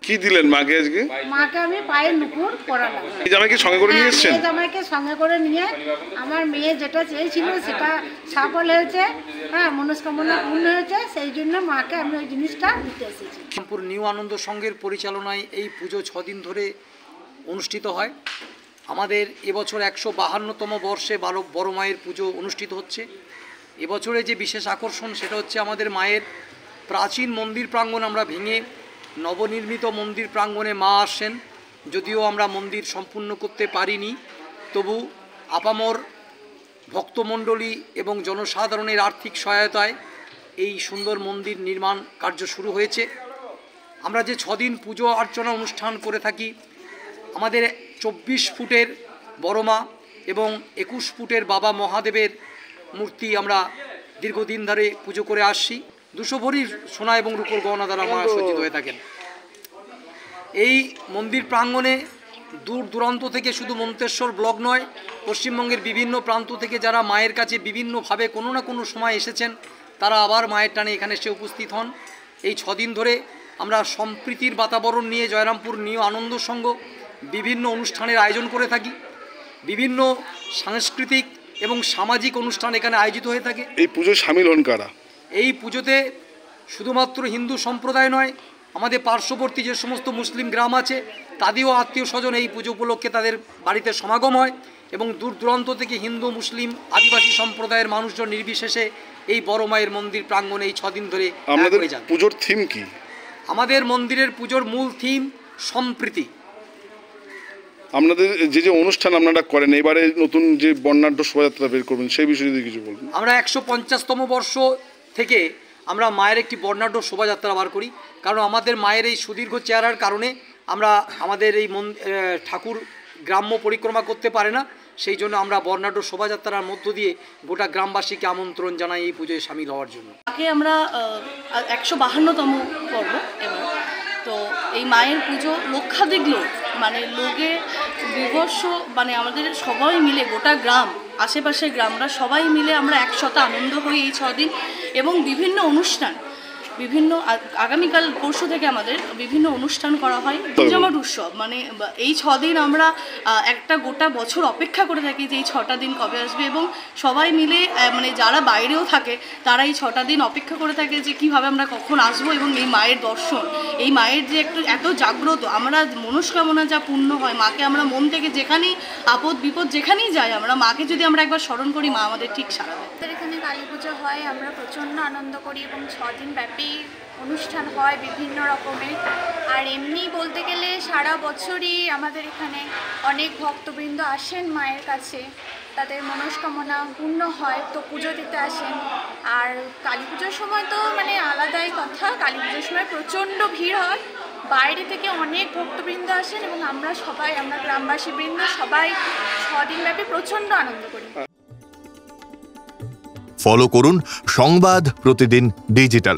কি দিলেন মাকে আজকে? মাকে আমি পায়ে নুপুর পরালাম। এই জামাইকে সঙ্গে করে নিয়ে এসেছেন? জামাইকে সঙ্গে করে নিয়ে আমার মেয়ে যেটা চেয়েছিল সেটা সফল হয়েছে, হ্যাঁ, মনস্কামনা পূর্ণ হয়েছে, সেই জন্য মাকে আমি ওই জিনিসটা দিতে এসেছি। রামপুর নিউ আনন্দ সংঘের পরিচালনায় এই পুজো 6 দিন ধরে অনুষ্ঠিত হয়। আমাদের এবছর 152তম বর্ষে বড় মায়ের পুজো অনুষ্ঠিত হচ্ছে। এবছরে যে বিশেষ আকর্ষণ সেটা হচ্ছে আমাদের মায়ের প্রাচীন মন্দির প্রাঙ্গণ আমরা ভেঙে নবনির্মিত মন্দির প্রাঙ্গণে মা আসেন। যদিও আমরা মন্দির সম্পূর্ণ করতে পারিনি, তবু আপামর ভক্তমণ্ডলী এবং জনসাধারণের আর্থিক সহায়তায় এই সুন্দর মন্দির নির্মাণ কার্য শুরু হয়েছে। আমরা যে 6 দিন পুজো অর্চনা অনুষ্ঠান করে থাকি, আমাদের 24 ফুটের বড় মা এবং 21 ফুটের বাবা মহাদেবের মূর্তি আমরা দীর্ঘদিন ধরে পুজো করে আসছি। 200 ভরির সোনা এবং রূপোর গহনা দ্বারা মা সজ্জিত হয়ে থাকেন। এই মন্দির প্রাঙ্গণে দূর দূরান্ত থেকে শুধু মন্তেশ্বর ব্লক নয়, পশ্চিমবঙ্গের বিভিন্ন প্রান্ত থেকে যারা মায়ের কাছে বিভিন্নভাবে কোনো না কোনো সময় এসেছেন, তারা আবার মায়ের টানে এখানে এসে উপস্থিত হন। এই 6 দিন ধরে আমরা সম্প্রীতির বাতাবরণ নিয়ে জয়রামপুর নিউ আনন্দ সংঘ বিভিন্ন অনুষ্ঠানের আয়োজন করে থাকি। বিভিন্ন সাংস্কৃতিক এবং সামাজিক অনুষ্ঠান এখানে আয়োজিত হয়ে থাকে। এই পুজোয় সামিল হন কারা? এই পুজোতে শুধুমাত্র হিন্দু সম্প্রদায় নয়, আমাদের পার্শ্ববর্তী যে সমস্ত মুসলিম গ্রাম আছে তাদেরও আত্মীয় স্বজন এই পুজো উপলক্ষে তাদের বাড়িতে সমাগম হয় এবং দূর দূরান্ত থেকে হিন্দু মুসলিম আদিবাসী সম্প্রদায়ের মানুষজন নির্বিশেষে এই বড় মায়ের মন্দির প্রাঙ্গণে এই 6 দিন ধরে আপনাদের পুজোর থিম কি? আমাদের মন্দিরের পুজোর মূল থিম সম্প্রীতি। আপনাদের যে অনুষ্ঠান আপনারা করেন, এবারে নতুন যে বর্ণাঢ্য শোভাযাত্রা বের করবেন সেই বিষয়ে যদি কিছু বলবেন। আমরা 150তম বর্ষ থেকে আমরা মায়ের একটি বর্ণাঢ্য শোভাযাত্রা বার করি, কারণ আমাদের মায়ের এই সুদীর্ঘ চেহারার কারণে আমরা আমাদের এই ঠাকুর গ্রাম্য পরিক্রমা করতে পারে না, সেই জন্য আমরা বর্ণাঢ্য শোভাযাত্রার মধ্য দিয়ে গোটা গ্রামবাসীকে আমন্ত্রণ জানাই এই পুজোয় সামিল হওয়ার জন্য। আগে আমরা 152তম পর্ব এবার, তো এই মায়ের পুজো লক্ষাধিক লোক, মানে লোকে বিভৎস, মানে আমাদের সবাই মিলে গোটা গ্রাম, আশেপাশের গ্রামরা সবাই মিলে আমরা একসাথে আনন্দ হই এই 6 দিন। এবং বিভিন্ন অনুষ্ঠান, বিভিন্ন আগামীকাল পরশু থেকে আমাদের বিভিন্ন অনুষ্ঠান করা হয়, জমজমাট উৎসব। মানে এই 6 দিন আমরা একটা গোটা বছর অপেক্ষা করে থাকি যে এই 6টা দিন কবে আসবে, এবং সবাই মিলে মানে যারা বাইরেও থাকে তারা এই 6টা দিন অপেক্ষা করে থাকে যে কীভাবে আমরা কখন আসবো এবং এই মায়ের দর্শন, এই মায়ের যে এত জাগ্রত, আমরা মনস্কামনা যা পূর্ণ হয়, মাকে আমরা মন থেকে যেখানেই আপদ বিপদ যেখানেই যাই, আমরা মাকে যদি আমরা একবার স্মরণ করি, মা আমাদের ঠিক সারা দেয়। আমাদের এখানে কালী পুজো হয়, আমরা প্রচণ্ড আনন্দ করি এবং 6 দিন ব্যাপী অনুষ্ঠান হয় বিভিন্ন রকমের। আর এমনি বলতে গেলে সারা বছরই আমাদের এখানে অনেক ভক্তবৃন্দ আসেন মায়ের কাছে, তাদের মনস্কামনা পূর্ণ হয়, তো পুজো দিতে আসেন। আর কালী পুজোর সময় তো মানে আলাদাই কথা, কালী পুজোর সময় প্রচণ্ড ভিড় হয়, বাইরে থেকে অনেক ভক্তবৃন্দ আসেন এবং আমরা গ্রামবাসী বৃন্দ সবাই 6 দিন ব্যাপী প্রচণ্ড আনন্দ করি। ফলো করুন সংবাদ প্রতিদিন ডিজিটাল।